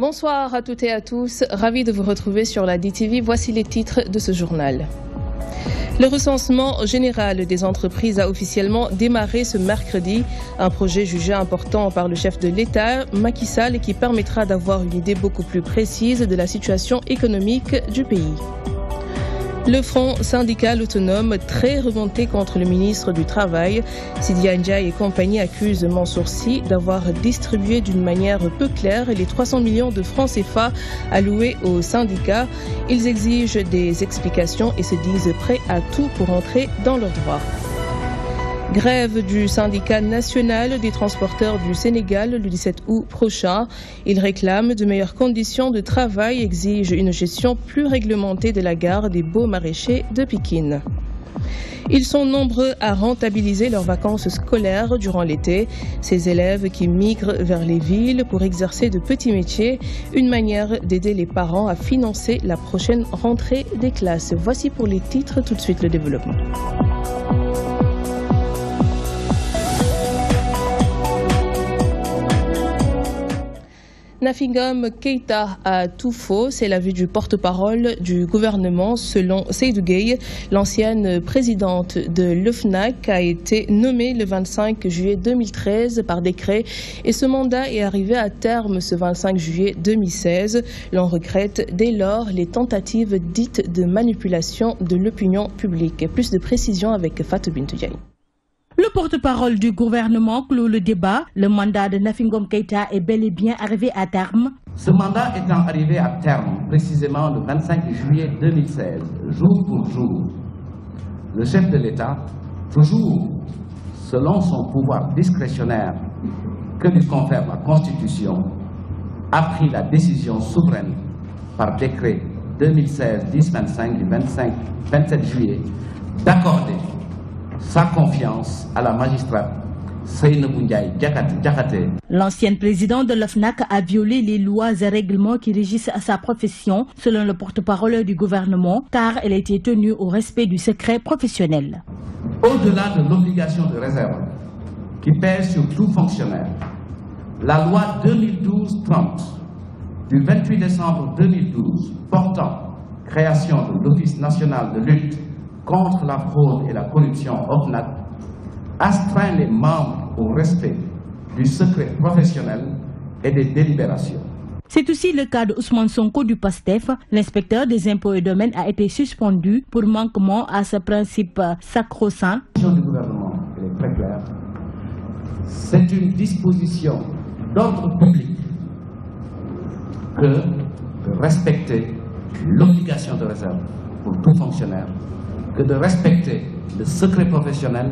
Bonsoir à toutes et à tous, ravi de vous retrouver sur la DTV. Voici les titres de ce journal. Le recensement général des entreprises a officiellement démarré ce mercredi. Un projet jugé important par le chef de l'État, Macky Sall, qui permettra d'avoir une idée beaucoup plus précise de la situation économique du pays. Le front syndical autonome très remonté contre le ministre du Travail. Sidi Ndiaye et compagnie accusent Mansour Sy d'avoir distribué d'une manière peu claire les 300 millions de francs CFA alloués aux syndicats. Ils exigent des explications et se disent prêts à tout pour entrer dans leurs droits. Grève du syndicat national des transporteurs du Sénégal le 17 août prochain. Ils réclament de meilleures conditions de travail et exigent une gestion plus réglementée de la gare des Beaux Maraîchers de Pikine. Ils sont nombreux à rentabiliser leurs vacances scolaires durant l'été. Ces élèves qui migrent vers les villes pour exercer de petits métiers, une manière d'aider les parents à financer la prochaine rentrée des classes. Voici pour les titres, tout de suite le développement. Nafingom Keïta a tout faux, c'est l'avis du porte-parole du gouvernement. Selon Seydou Gueye, l'ancienne présidente de l'OFNAC a été nommée le 25 juillet 2013 par décret et ce mandat est arrivé à terme ce 25 juillet 2016. L'on regrette dès lors les tentatives dites de manipulation de l'opinion publique. Plus de précisions avec Fatou Bintou Diaye. Le porte-parole du gouvernement clôt le débat. Le mandat de Nafingom Keïta est bel et bien arrivé à terme. Ce mandat étant arrivé à terme, précisément le 25 juillet 2016, jour pour jour, le chef de l'État, toujours selon son pouvoir discrétionnaire que lui confère la Constitution, a pris la décision souveraine par décret 2016-1025 du 27 juillet d'accorder sa confiance à la magistrate Seynabou Ndiaye Diakhaté. L'ancienne présidente de l'OFNAC a violé les lois et règlements qui régissent sa profession, selon le porte-parole du gouvernement, car elle a été tenue au respect du secret professionnel. Au-delà de l'obligation de réserve qui pèse sur tout fonctionnaire, la loi 2012-30 du 28 décembre 2012 portant création de l'Office national de lutte contre la fraude et la corruption OFNAC astreint les membres au respect du secret professionnel et des délibérations. C'est aussi le cas de Ousmane Sonko du PASTEF. L'inspecteur des impôts et domaines a été suspendu pour manquement à ce principe sacro-saint. La position du gouvernement est très claire. C'est une disposition d'ordre public que de respecter l'obligation de réserve pour tout fonctionnaire, que de respecter le secret professionnel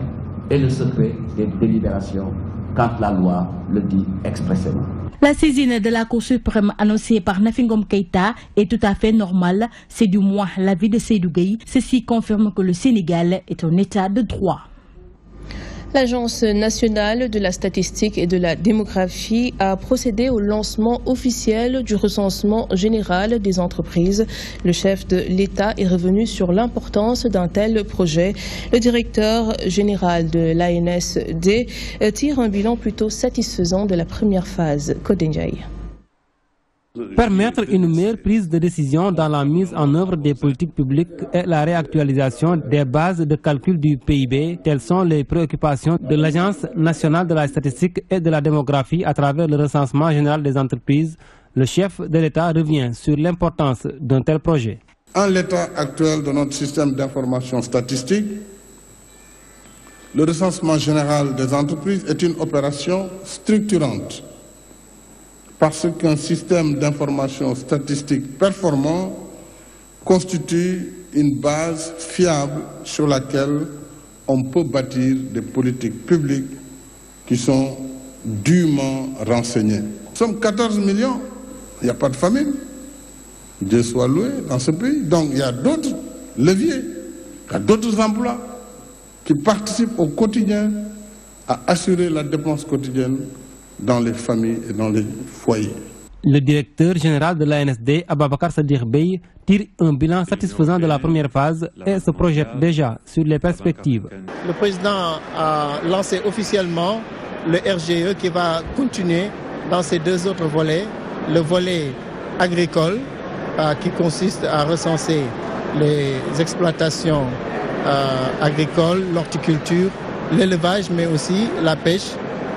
et le secret des délibérations quand la loi le dit expressément. La saisine de la Cour suprême annoncée par Nafingom Keïta est tout à fait normale. C'est du moins l'avis de Seydou Gueye. Ceci confirme que le Sénégal est en état de droit. L'Agence nationale de la statistique et de la démographie a procédé au lancement officiel du recensement général des entreprises. Le chef de l'État est revenu sur l'importance d'un tel projet. Le directeur général de l'ANSD tire un bilan plutôt satisfaisant de la première phase. Codé Ndiaye. Permettre une meilleure prise de décision dans la mise en œuvre des politiques publiques et la réactualisation des bases de calcul du PIB, telles sont les préoccupations de l'Agence nationale de la statistique et de la démographie à travers le recensement général des entreprises. Le chef de l'État revient sur l'importance d'un tel projet. En l'état actuel de notre système d'information statistique, le recensement général des entreprises est une opération structurante, parce qu'un système d'information statistique performant constitue une base fiable sur laquelle on peut bâtir des politiques publiques qui sont dûment renseignées. Nous sommes 14 millions, il n'y a pas de famine, Dieu soit loué dans ce pays. Donc il y a d'autres leviers, il y a d'autres emplois qui participent au quotidien à assurer la dépense quotidienne dans les familles et dans les foyers. Le directeur général de l'ANSD, Ababakar Sadir Bey, tire un bilan satisfaisant de la première phase et se projette déjà sur les perspectives. Le président a lancé officiellement le RGE qui va continuer dans ces deux autres volets le volet agricole qui consiste à recenser les exploitations agricoles, l'horticulture, l'élevage, mais aussi la pêche.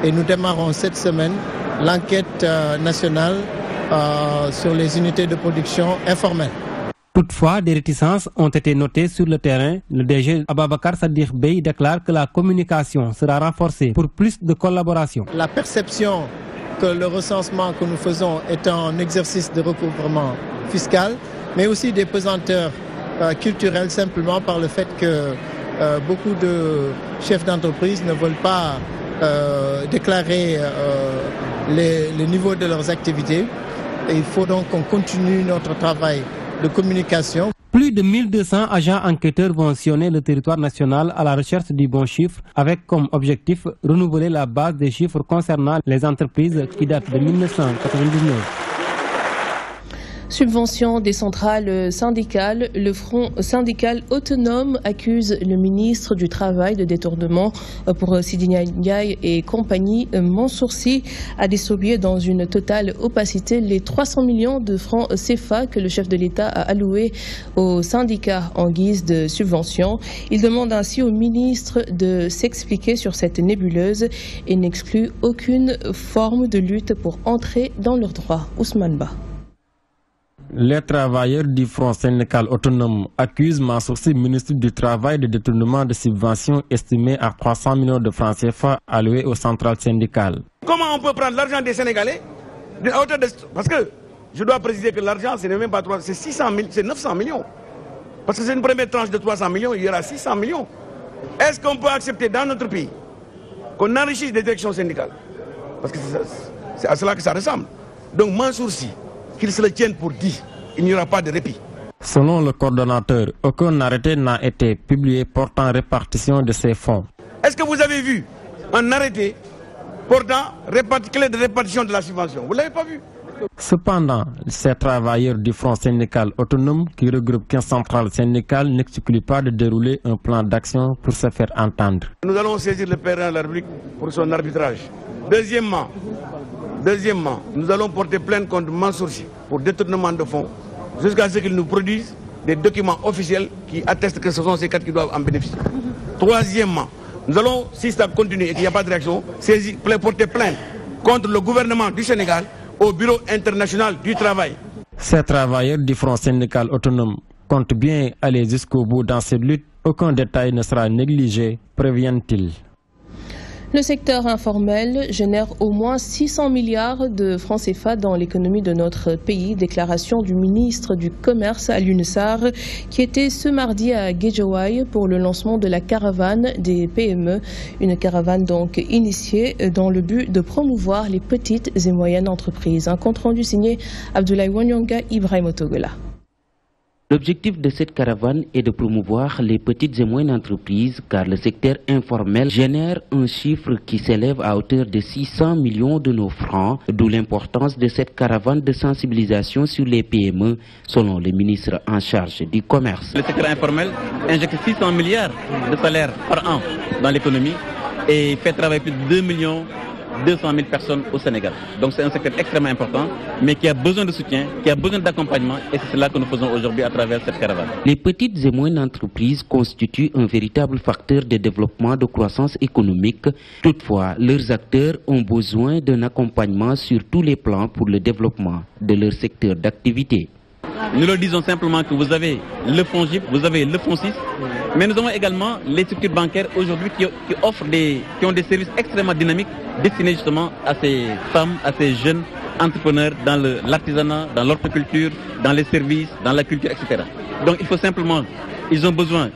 Et nous démarrons cette semaine l'enquête nationale sur les unités de production informelles. Toutefois, des réticences ont été notées sur le terrain. Le DG Ababakar Sadikh Bey déclare que la communication sera renforcée pour plus de collaboration. La perception que le recensement que nous faisons est un exercice de recouvrement fiscal, mais aussi des pesanteurs culturelles simplement par le fait que beaucoup de chefs d'entreprise ne veulent pas déclarer les niveaux de leurs activités. Et il faut donc qu'on continue notre travail de communication. Plus de 1200 agents enquêteurs vont sillonner le territoire national à la recherche du bon chiffre, avec comme objectif renouveler la base des chiffres concernant les entreprises qui datent de 1999. Subvention des centrales syndicales, le Front syndical autonome accuse le ministre du Travail de détournement pour Sidina Ndiaye et compagnie. Mansour Sy a distribué dans une totale opacité les 300 millions de francs CFA que le chef de l'État a alloués aux syndicats en guise de subvention. Il demande ainsi au ministre de s'expliquer sur cette nébuleuse et n'exclut aucune forme de lutte pour entrer dans leurs droits. Ousmane Ba. Les travailleurs du Front syndical autonome accusent Mansour Sy, ministre du Travail, de détournement de subventions estimées à 300 millions de francs CFA alloués aux centrales syndicales. Comment on peut prendre l'argent des Sénégalais parce que je dois préciser que l'argent, ce n'est même pas 300, c'est 900 millions. Parce que c'est une première tranche de 300 millions, il y aura 600 millions. Est-ce qu'on peut accepter dans notre pays qu'on enrichisse des directions syndicales? Parce que c'est à cela que ça ressemble. Donc Mansour Sy, qu'il se le tienne pour dit, il n'y aura pas de répit. Selon le coordonnateur, aucun arrêté n'a été publié portant répartition de ces fonds. Est-ce que vous avez vu un arrêté portant clé de répartition de la subvention? Vous ne l'avez pas vu? Cependant, ces travailleurs du Front syndical autonome, qui regroupe 15 centrales syndicales, n'excluent pas de dérouler un plan d'action pour se faire entendre. Nous allons saisir le président de la République pour son arbitrage. Deuxièmement, nous allons porter plainte contre Mansour Sy pour détournement de fonds jusqu'à ce qu'il nous produise des documents officiels qui attestent que ce sont ces quatre qui doivent en bénéficier. Troisièmement, nous allons, si ça continue et qu'il n'y a pas de réaction, porter plainte contre le gouvernement du Sénégal au Bureau international du travail. Ces travailleurs du Front syndical autonome comptent bien aller jusqu'au bout dans cette lutte. Aucun détail ne sera négligé, préviennent-ils. Le secteur informel génère au moins 600 milliards de francs CFA dans l'économie de notre pays. Déclaration du ministre du Commerce Alioune Sarr qui était ce mardi à Guédiawaye pour le lancement de la caravane des PME. Une caravane donc initiée dans le but de promouvoir les petites et moyennes entreprises. Un compte rendu signé Abdoulaye Wanyonga Ibrahim Otogola. L'objectif de cette caravane est de promouvoir les petites et moyennes entreprises car le secteur informel génère un chiffre qui s'élève à hauteur de 600 millions de nos francs, d'où l'importance de cette caravane de sensibilisation sur les PME, selon le ministre en charge du commerce. Le secteur informel injecte 600 milliards de salaires par an dans l'économie et fait travailler plus de 2,2 millions de personnes au Sénégal. Donc c'est un secteur extrêmement important, mais qui a besoin de soutien, qui a besoin d'accompagnement, et c'est cela que nous faisons aujourd'hui à travers cette caravane. Les petites et moyennes entreprises constituent un véritable facteur de développement de croissance économique. Toutefois, leurs acteurs ont besoin d'un accompagnement sur tous les plans pour le développement de leur secteur d'activité. Nous leur disons simplement que vous avez le fonds GIP, vous avez le fonds 6, mais nous avons également les structures bancaires aujourd'hui qui ont des services extrêmement dynamiques destinés justement à ces femmes, à ces jeunes entrepreneurs dans l'artisanat, dans l'horticulture, dans les services, dans la culture, etc. Donc il faut simplement, ils ont besoin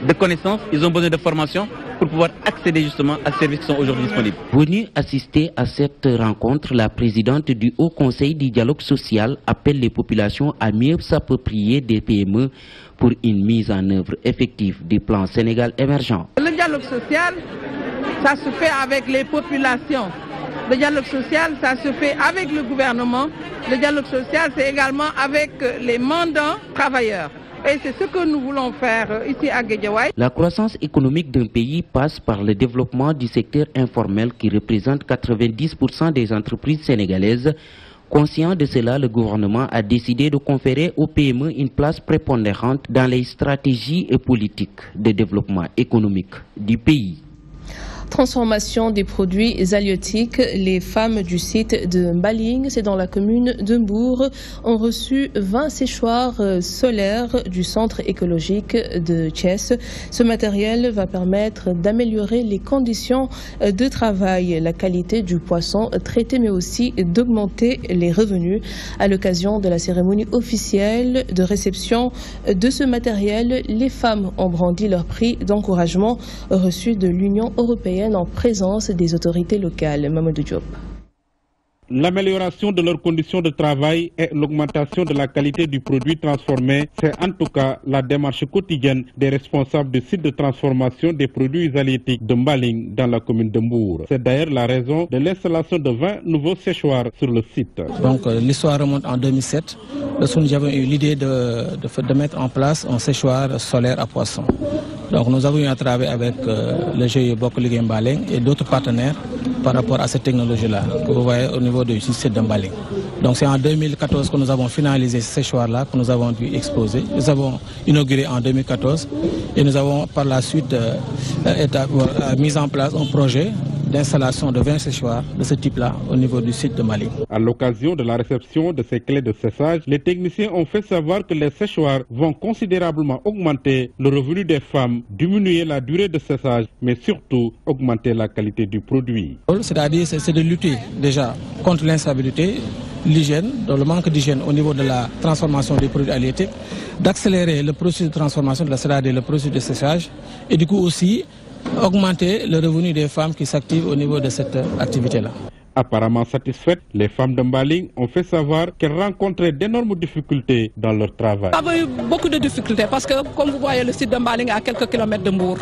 de connaissances, ils ont besoin de formation pour pouvoir accéder justement à ces services qui sont aujourd'hui disponibles. Venue assister à cette rencontre, la présidente du Haut Conseil du dialogue social appelle les populations à mieux s'approprier des PME pour une mise en œuvre effective du plan Sénégal émergent. Le dialogue social, ça se fait avec les populations. Le dialogue social, ça se fait avec le gouvernement. Le dialogue social, c'est également avec les mandants travailleurs. Et c'est ce que nous voulons faire ici à Guédiawaye. La croissance économique d'un pays passe par le développement du secteur informel qui représente 90% des entreprises sénégalaises, Conscient de cela, le gouvernement a décidé de conférer aux PME une place prépondérante dans les stratégies et politiques de développement économique du pays. Transformation des produits halieutiques. Les femmes du site de Mbaling, c'est dans la commune de Mbour, ont reçu 20 séchoirs solaires du centre écologique de Thiès. Ce matériel va permettre d'améliorer les conditions de travail, la qualité du poisson traité, mais aussi d'augmenter les revenus. À l'occasion de la cérémonie officielle de réception de ce matériel, les femmes ont brandi leur prix d'encouragement reçu de l'Union européenne en présence des autorités locales. Mamadou Diop. L'amélioration de leurs conditions de travail et l'augmentation de la qualité du produit transformé, c'est en tout cas la démarche quotidienne des responsables du site de transformation des produits halieutiques de Mbaling dans la commune de Mbour. C'est d'ailleurs la raison de l'installation de 20 nouveaux séchoirs sur le site. Donc l'histoire remonte en 2007, lorsque nous avons eu l'idée de mettre en place un séchoir solaire à poissons. Donc nous avons eu à travailler avec le GIE Bokligé Mbaling et d'autres partenaires par rapport à cette technologie-là que vous voyez au niveau du site de Mbaling. Donc c'est en 2014 que nous avons finalisé ce séchoir-là, que nous avons dû exposer. Nous avons inauguré en 2014 et nous avons par la suite mis en place un projet d'installation de 20 séchoirs de ce type-là au niveau du site de Mali. À l'occasion de la réception de ces clés de séchage, les techniciens ont fait savoir que les séchoirs vont considérablement augmenter le revenu des femmes, diminuer la durée de séchage, mais surtout augmenter la qualité du produit. C'est-à-dire c'est de lutter déjà contre l'instabilité, l'hygiène, le manque d'hygiène au niveau de la transformation des produits halieutiques, d'accélérer le processus de transformation, c'est-à-dire le processus de séchage, et du coup aussi augmenter le revenu des femmes qui s'activent au niveau de cette activité-là. Apparemment satisfaites, les femmes de Mbaling ont fait savoir qu'elles rencontraient d'énormes difficultés dans leur travail. Nous avons eu beaucoup de difficultés parce que, comme vous voyez, le site de Mbaling est à quelques kilomètres de Mbour.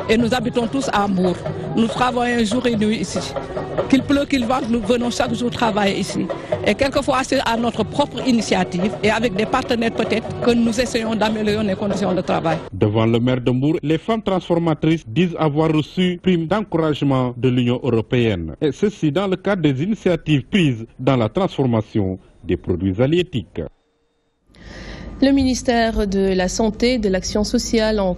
Et nous habitons tous à Mbour. Nous travaillons jour et nuit ici. Qu'il pleut, qu'il vente, nous venons chaque jour travailler ici. Et quelquefois, c'est à notre propre initiative et avec des partenaires peut-être que nous essayons d'améliorer les conditions de travail. Devant le maire de Mbour, les femmes transformatrices disent avoir reçu prime d'encouragement de l'Union européenne. Et ceci dans le cadre des initiatives prises dans la transformation des produits halieutiques. Le ministère de la Santé et de l'Action sociale en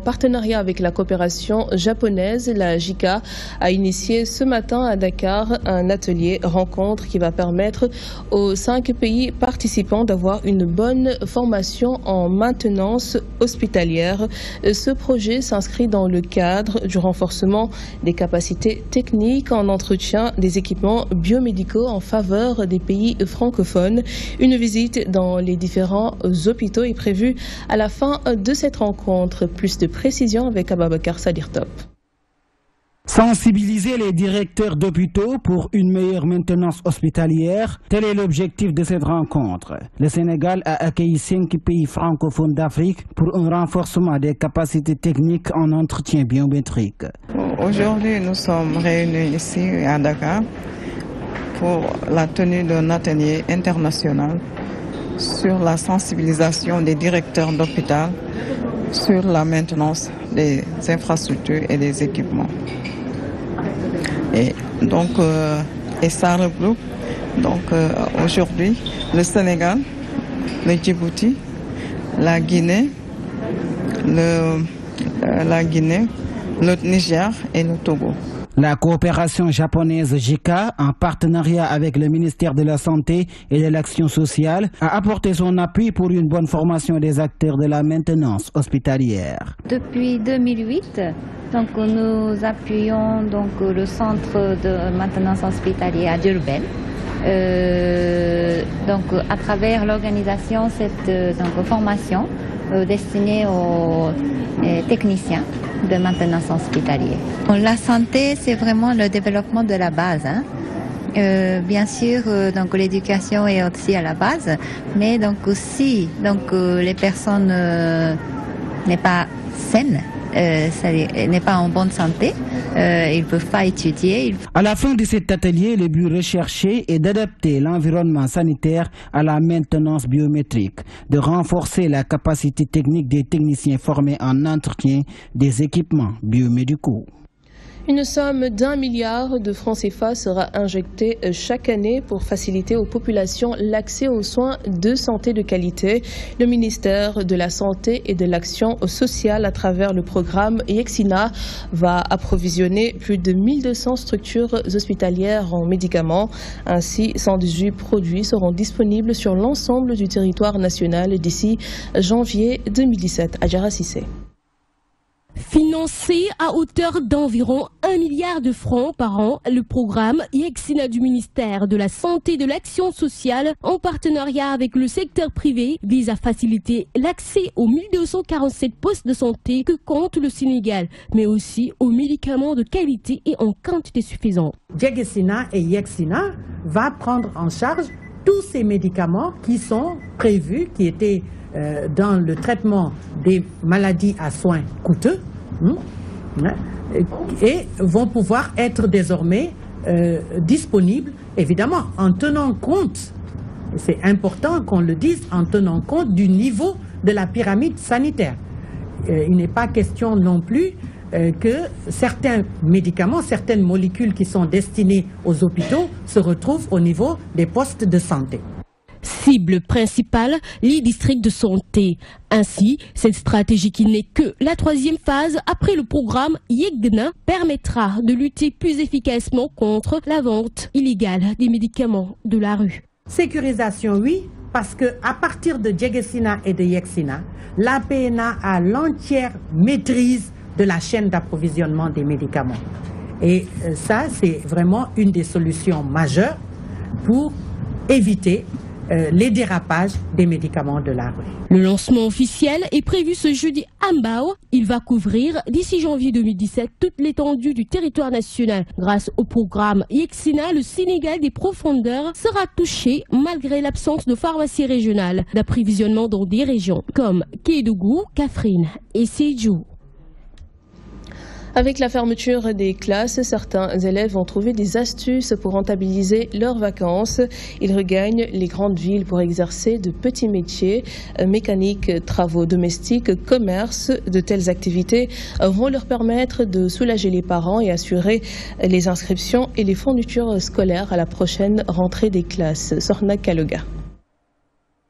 partenariat avec la coopération japonaise, la JICA, a initié ce matin à Dakar un atelier rencontre qui va permettre aux 5 pays participants d'avoir une bonne formation en maintenance hospitalière. Ce projet s'inscrit dans le cadre du renforcement des capacités techniques en entretien des équipements biomédicaux en faveur des pays francophones. Une visite dans les différents hôpitaux est prévue à la fin de cette rencontre. Plus de précisions avec Ababakar Sadir-Top. Sensibiliser les directeurs d'hôpitaux pour une meilleure maintenance hospitalière, tel est l'objectif de cette rencontre. Le Sénégal a accueilli 5 pays francophones d'Afrique pour un renforcement des capacités techniques en entretien biométrique. Aujourd'hui, nous sommes réunis ici à Dakar pour la tenue d'un atelier international sur la sensibilisation des directeurs d'hôpital sur la maintenance des infrastructures et des équipements. Et donc, ça regroupe aujourd'hui le Sénégal, le Djibouti, la Guinée, le Niger et le Togo. La coopération japonaise JICA, en partenariat avec le ministère de la Santé et de l'Action sociale, a apporté son appui pour une bonne formation des acteurs de la maintenance hospitalière. Depuis 2008, nous appuyons le centre de maintenance hospitalière à Diourbel. À travers l'organisation cette formation destinée aux techniciens de maintenance hospitalière. La santé, c'est vraiment le développement de la base. Bien sûr, l'éducation est aussi à la base, mais aussi les personnes n'est pas saines, n'est pas en bonne santé, ils ne peuvent pas étudier. À la fin de cet atelier, le but recherché est d'adapter l'environnement sanitaire à la maintenance biométrique, de renforcer la capacité technique des techniciens formés en entretien des équipements biomédicaux. Une somme d'1 milliard de francs CFA sera injectée chaque année pour faciliter aux populations l'accès aux soins de santé de qualité. Le ministère de la Santé et de l'Action sociale, à travers le programme YEXINA, va approvisionner plus de 1200 structures hospitalières en médicaments. Ainsi, 118 produits seront disponibles sur l'ensemble du territoire national d'ici janvier 2017. Adjara Sissé. Financé à hauteur d'environ 1 milliard de francs par an, le programme YEXINA du ministère de la Santé et de l'Action sociale, en partenariat avec le secteur privé, vise à faciliter l'accès aux 1247 postes de santé que compte le Sénégal, mais aussi aux médicaments de qualité et en quantité suffisante. YEXINA et YEXINA va prendre en charge tous ces médicaments qui sont prévus, qui étaient dans le traitement des maladies à soins coûteux et vont pouvoir être désormais disponibles, évidemment, en tenant compte, c'est important qu'on le dise, en tenant compte du niveau de la pyramide sanitaire. Il n'est pas question non plus que certains médicaments, certaines molécules qui sont destinées aux hôpitaux se retrouvent au niveau des postes de santé. Cible principale, les districts de santé. Ainsi, cette stratégie qui n'est que la 3e phase après le programme YEXINA permettra de lutter plus efficacement contre la vente illégale des médicaments de la rue. Sécurisation, oui, parce qu'à partir de YEXINA et de YEXINA, la PNA a l'entière maîtrise de la chaîne d'approvisionnement des médicaments. Et ça, c'est vraiment une des solutions majeures pour éviter les dérapages des médicaments de la rue. Le lancement officiel est prévu ce jeudi à Mbao. Il va couvrir d'ici janvier 2017 toute l'étendue du territoire national. Grâce au programme YEXINA, le Sénégal des profondeurs sera touché malgré l'absence de pharmacie régionale d'approvisionnement dans des régions comme Kédougou, Kaffrine et Sédhiou. Avec la fermeture des classes, certains élèves ont trouvé des astuces pour rentabiliser leurs vacances. Ils regagnent les grandes villes pour exercer de petits métiers, mécanique, travaux domestiques, commerce. De telles activités vont leur permettre de soulager les parents et assurer les inscriptions et les fournitures scolaires à la prochaine rentrée des classes. Sorna Kaloga.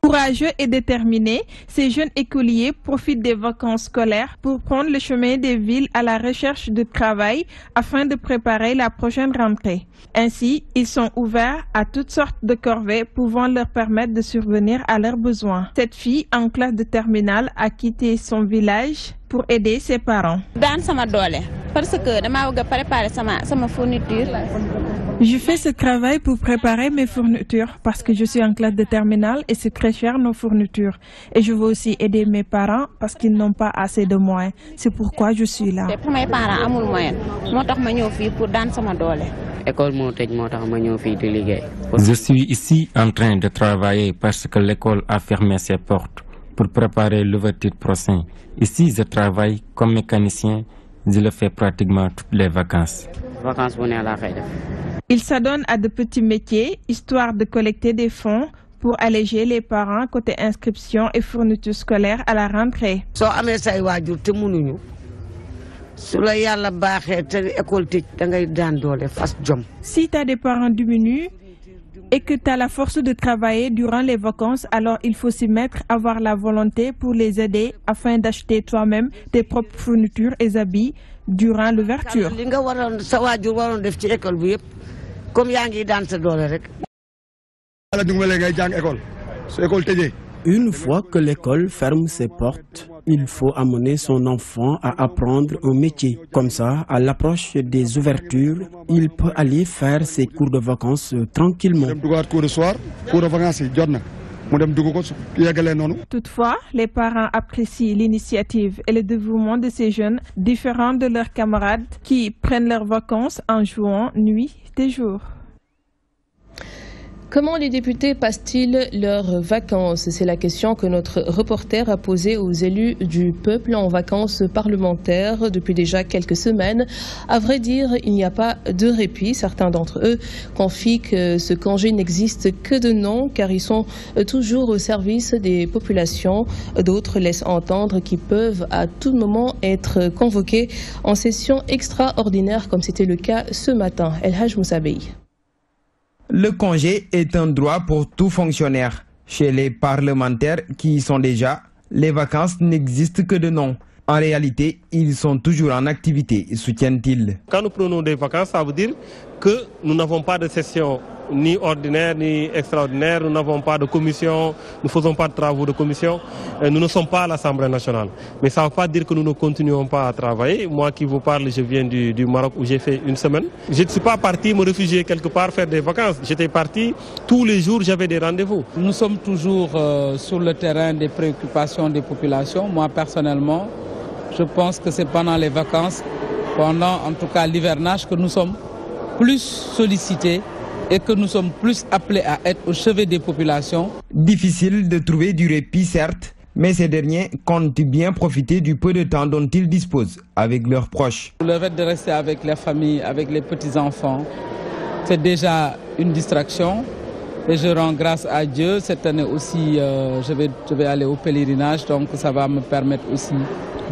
Courageux et déterminés, ces jeunes écoliers profitent des vacances scolaires pour prendre le chemin des villes à la recherche de travail afin de préparer la prochaine rentrée. Ainsi, ils sont ouverts à toutes sortes de corvées pouvant leur permettre de subvenir à leurs besoins. Cette fille en classe de terminale a quitté son village pour aider ses parents. Je fais ce travail pour préparer mes fournitures parce que je suis en classe de terminale et c'est très cher nos fournitures. Et je veux aussi aider mes parents parce qu'ils n'ont pas assez de moyens. C'est pourquoi je suis là. Je suis ici en train de travailler parce que l'école a fermé ses portes pour préparer l'ouverture prochaine. Ici, je travaille comme mécanicien. Je le fais pratiquement toutes les vacances. Il s'adonne à de petits métiers, histoire de collecter des fonds pour alléger les parents côté inscription et fournitures scolaires à la rentrée. Si tu as des parents diminués et que tu as la force de travailler durant les vacances, alors il faut s'y mettre, avoir la volonté pour les aider afin d'acheter toi-même tes propres fournitures et habits durant l'ouverture. Une fois que l'école ferme ses portes, il faut amener son enfant à apprendre un métier. Comme ça, à l'approche des ouvertures, il peut aller faire ses cours de vacances tranquillement. Toutefois, les parents apprécient l'initiative et le dévouement de ces jeunes, différents de leurs camarades qui prennent leurs vacances en jouant nuit et jour. Comment les députés passent-ils leurs vacances? C'est la question que notre reporter a posée aux élus du peuple en vacances parlementaires depuis déjà quelques semaines. À vrai dire, il n'y a pas de répit. Certains d'entre eux confient que ce congé n'existe que de nom car ils sont toujours au service des populations. D'autres laissent entendre qu'ils peuvent à tout moment être convoqués en session extraordinaire comme c'était le cas ce matin. El Haj Moussabey. Le congé est un droit pour tout fonctionnaire. Chez les parlementaires qui y sont déjà, les vacances n'existent que de nom. En réalité, ils sont toujours en activité, soutiennent-ils. Quand nous prenons des vacances, ça veut dire que nous n'avons pas de session ni ordinaire ni extraordinaire, nous n'avons pas de commission, nous ne faisons pas de travaux de commission, nous ne sommes pas à l'Assemblée nationale. Mais ça ne veut pas dire que nous ne continuons pas à travailler. Moi qui vous parle, je viens du Maroc où j'ai fait une semaine. Je ne suis pas parti me réfugier quelque part faire des vacances. J'étais parti, tous les jours j'avais des rendez-vous. Nous sommes toujours sur le terrain des préoccupations des populations. Moi personnellement, je pense que c'est pendant les vacances, pendant en tout cas l'hivernage que nous sommes plus sollicités et que nous sommes plus appelés à être au chevet des populations. Difficile de trouver du répit certes, mais ces derniers comptent bien profiter du peu de temps dont ils disposent avec leurs proches. Le fait de rester avec la famille, avec les petits-enfants, c'est déjà une distraction. Et je rends grâce à Dieu. Cette année aussi, je vais aller au pèlerinage, donc ça va me permettre aussi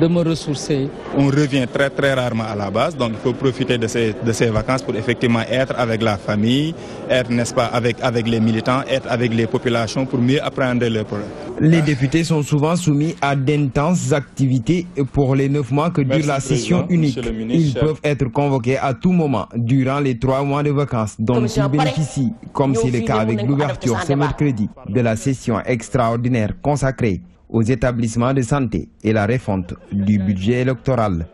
de me ressourcer. On revient très rarement à la base, donc il faut profiter de ces vacances pour effectivement être avec la famille, être, n'est-ce pas, avec les militants, être avec les populations pour mieux apprendre leurs problèmes. Les députés sont souvent soumis à d'intenses activités pour les 9 mois que dure la session unique. Ils peuvent être convoqués à tout moment durant les 3 mois de vacances dont ils bénéficient, comme c'est le cas avec l'ouverture ce mercredi de la session extraordinaire consacrée aux établissements de santé et la refonte du budget électoral.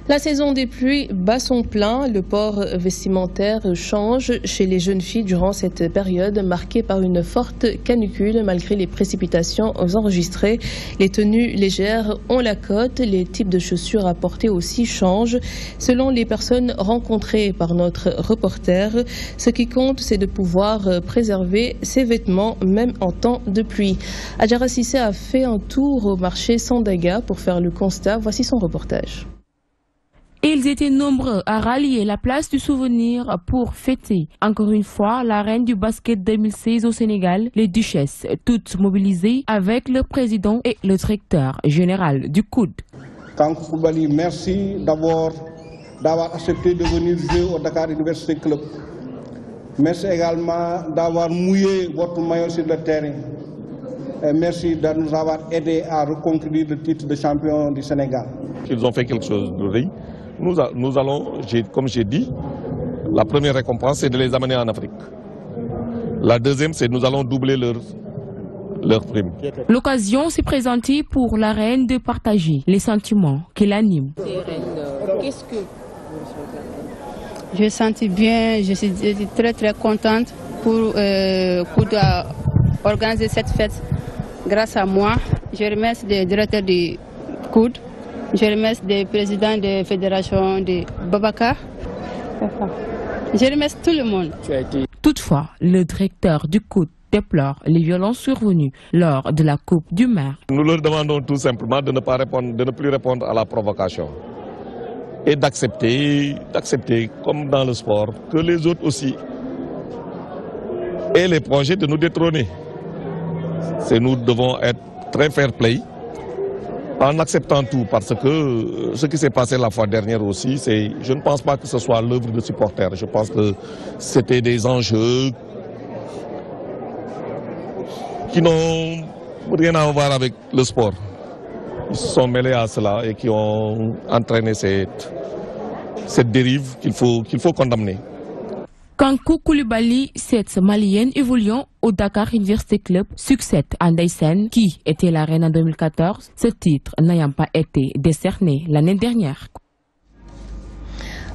La saison des pluies bat son plein. Le port vestimentaire change chez les jeunes filles durant cette période marquée par une forte canicule malgré les précipitations enregistrées. Les tenues légères ont la cote. Les types de chaussures à porter aussi changent. Selon les personnes rencontrées par notre reporter, ce qui compte, c'est de pouvoir préserver ses vêtements même en temps de pluie. Adjara Sissé a fait un tour au marché Sandaga pour faire le constat. Voici son reportage. Ils étaient nombreux à rallier la place du souvenir pour fêter encore une fois la reine du basket 2016 au Sénégal, les duchesses, toutes mobilisées avec le président et le directeur général du COUD. Kankou Koulibaly, merci d'avoir accepté de venir jouer au Dakar University Club. Merci également d'avoir mouillé votre maillot sur le terrain. Et merci de nous avoir aidés à reconquérir le titre de champion du Sénégal. Ils ont fait quelque chose de vrai. Nous allons, comme j'ai dit, la première récompense, c'est de les amener en Afrique. La deuxième, c'est nous allons doubler leur prime. L'occasion s'est présentée pour la reine de partager les sentiments qui l'animent. Qu'est-ce que je sens bien, je suis très contente pour organiser cette fête grâce à moi. Je remercie le directeur du COUD. Je remercie le président de la fédération de Babacar. Je remercie tout le monde. Toutefois, le directeur du COUD déplore les violences survenues lors de la Coupe du Maire. Nous leur demandons tout simplement de ne plus répondre à la provocation et d'accepter, comme dans le sport, que les autres aussi aient les projets de nous détrôner. Nous devons être très fair-play en acceptant tout, parce que ce qui s'est passé la fois dernière aussi, je ne pense pas que ce soit l'œuvre de supporters. Je pense que c'était des enjeux qui n'ont rien à voir avec le sport. Ils se sont mêlés à cela et qui ont entraîné cette dérive qu'il faut condamner. Kankou Koulibaly, cette malienne évoluant au Dakar University Club, succède à Ndaysen, qui était la reine en 2014, ce titre n'ayant pas été décerné l'année dernière.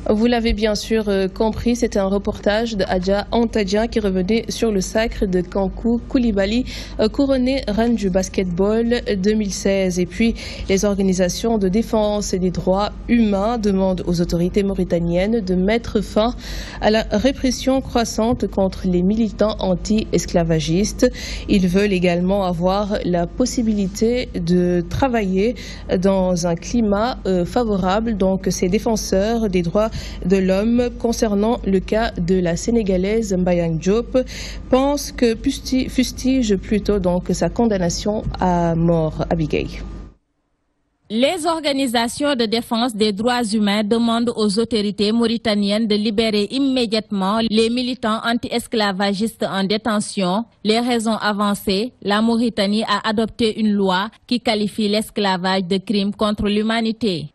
Vous l'avez bien sûr compris, c'était un reportage de Adja Antadjian qui revenait sur le sacre de Kankou Koulibaly, couronné reine du basketball 2016. Et puis, les organisations de défense des droits humains demandent aux autorités mauritaniennes de mettre fin à la répression croissante contre les militants anti-esclavagistes. Ils veulent également avoir la possibilité de travailler dans un climat favorable. Donc, ces défenseurs des droits de l'homme concernant le cas de la Sénégalaise Mbayang Diop pense que fustige plutôt donc sa condamnation à mort. Abigail. Les organisations de défense des droits humains demandent aux autorités mauritaniennes de libérer immédiatement les militants anti-esclavagistes en détention. Les raisons avancées, la Mauritanie a adopté une loi qui qualifie l'esclavage de crime contre l'humanité.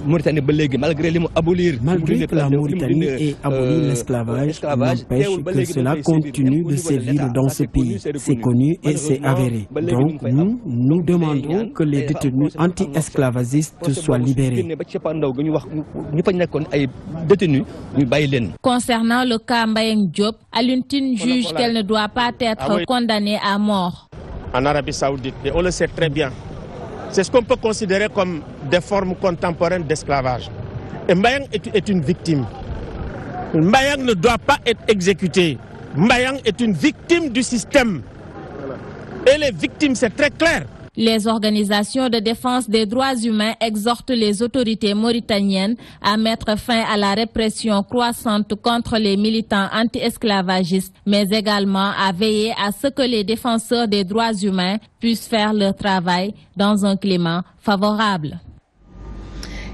Malgré que la Mauritanie ait aboli l'esclavage, n'empêche que cela continue de sévir dans ce pays. C'est connu et c'est avéré. Donc nous demandons que les détenus anti-esclavagistes soient libérés. Concernant le cas Mbayang Diop, Aluntine juge qu'elle ne doit pas être condamnée à mort. En Arabie Saoudite, et on le sait très bien, c'est ce qu'on peut considérer comme des formes contemporaines d'esclavage. Et Mbayang est une victime. Mbayang ne doit pas être exécuté. Mbayang est une victime du système. Et les victimes, c'est très clair. Les organisations de défense des droits humains exhortent les autorités mauritaniennes à mettre fin à la répression croissante contre les militants anti-esclavagistes, mais également à veiller à ce que les défenseurs des droits humains puissent faire leur travail dans un climat favorable.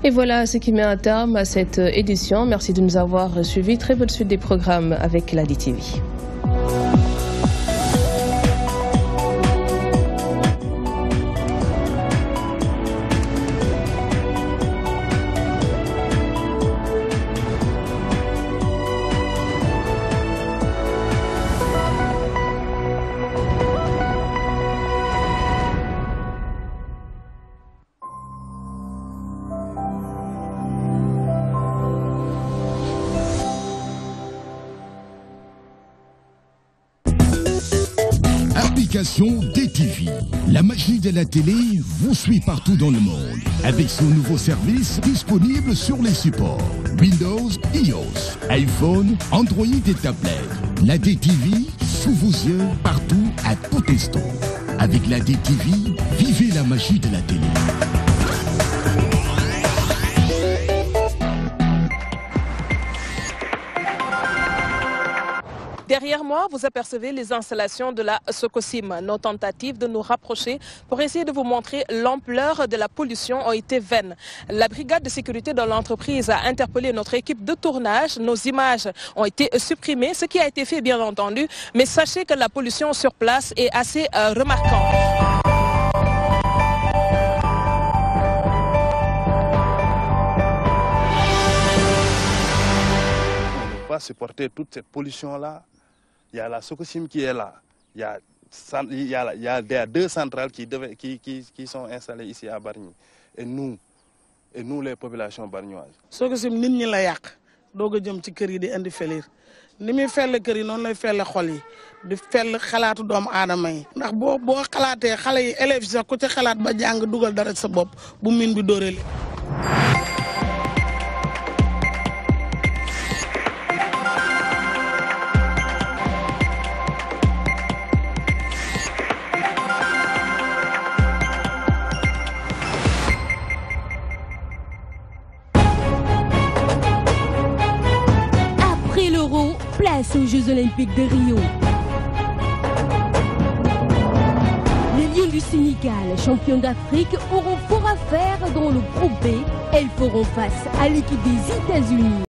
Et voilà ce qui met un terme à cette édition. Merci de nous avoir suivis. Très bonne suite des programmes avec la DTV. DTV. La magie de la télé vous suit partout dans le monde avec son nouveau service disponible sur les supports Windows, iOS, iPhone, Android et tablettes. La DTV sous vos yeux partout à tout instant. Avec la DTV, vivez la magie de la télé. Derrière moi, vous apercevez les installations de la Socosim. Nos tentatives de nous rapprocher pour essayer de vous montrer l'ampleur de la pollution ont été vaines. La brigade de sécurité de l'entreprise a interpellé notre équipe de tournage. Nos images ont été supprimées, ce qui a été fait bien entendu. Mais sachez que la pollution sur place est assez remarquante. On ne peut pas supporter toute cette pollution-là. Il y a la Socosim qui est là. Il y a deux centrales qui sont installées ici à Bargny. Et nous les populations bargnoises. Socosim nit ñi la yàq doog a jëm ci kër yi di indi felir ni muy fell kër yi noonu lay fell xol yi di fell xalaatu doomu aadama yi ndax boo xalaatee xale yi élèves sax ku ci xalaat ba jàng dugal dara sa bopp bu min bi dóoree. Place aux Jeux Olympiques de Rio. Les Lions du Sénégal, champions d'Afrique, auront fort à faire dans le groupe B. Elles feront face à l'équipe des États-Unis.